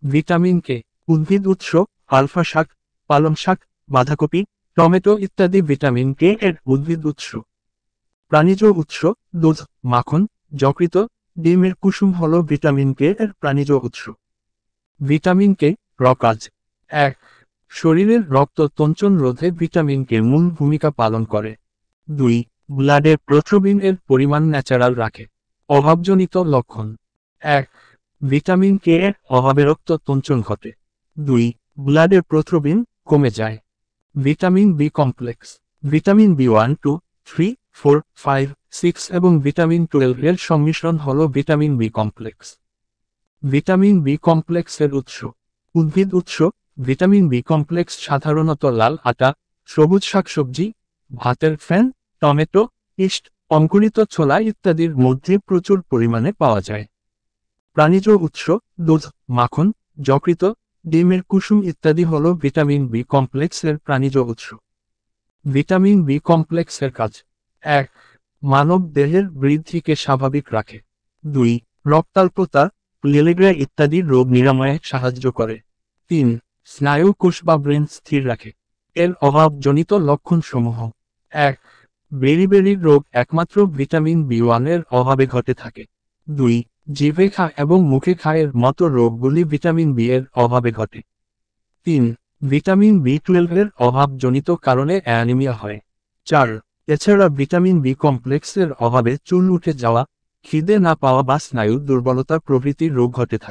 Vitamin K উদ্ভিদ উৎস, alpha শাক, পালং শাক, বাঁধাকপি, টমেটো ইত্যাদি ভিটামিন কে এর উদ্ভিদ উৎস। প্রাণীজ উৎস, দুধ, মাখন, যকৃৎ, ডিমের কুসুম হল ভিটামিন কে এর প্রাণীজ উৎস। ভিটামিন কে কাজ। 1. শরীরের রক্ত তঞ্চন রোধে ভিটামিন কে মূল ভূমিকা পালন করে। 2. ব্লাডে প্রোট্রোবিন এর পরিমাণ ন্যাচারাল রাখে। অভাবজনিত লক্ষণ। 1. ভিটামিন কে এর অভাবে রক্ত তঞ্চন ঘটে। 2. ব্লাডে প্রোট্রোবিন কমে যায়। Vitamin B complex. Vitamin B one, 2, 3, 4, 5, 6 এবং ভিটামিন 12 এর সংমিশ্রণ হল vitamin B complex. Vitamin B কমপ্লেক্সের উৎস। উদ্ভিদ উৎস, ভিটামিন বি কমপ্লেক্স সাধারণত লাল আটা, সবুজ শাকসবজি, ভাতের ফ্যান, টমেটো, ইস্ট, অঙ্কুরিত ছোলা ইত্যাদির মধ্যে প্রচুর পরিমাণে পাওয়া যায়। প্রাণীজ উৎস, দুধ, মাখন, যকৃৎ, ডিমের কুসুম ইত্যাদি হল ভিটামিন বি কমপ্লেক্সের প্রাণীজ উৎস। ভিটামিন বি কমপ্লেক্সের কাজ। 1. মানব দেহের বৃদ্ধিকে স্বাভাবিক রাখে। 2. রক্তাল্পতা, প্লেলেরিয়া ইত্যাদি রোগ নিরাময়ে সাহায্য করে। 3. স্নায়ু কোষ বা ব্রেন স্থির রাখে। এর অভাবজনিত লক্ষণসমূহ। 1. বেরি রোগ একমাত্র ভিটামিন বি1 এর অভাবে ঘটে থাকে। 2. জিভে ঘা এবং মুখে ঘায়ের মতো রোগগুলি ভিটামিন বি এর অভাবে ঘটে। 3. ভিটামিন বি12 এর অভাবজনিত কারণে অ্যানিমিয়া হয়। 4. এছাড়া ভিটামিন বি কমপ্লেক্সের অভাবে চুল উঠে যাওয়া, খিদে না পাওয়া বা স্নায়ু দুর্বলতা প্রভৃতি রোগ ঘটে থাকে।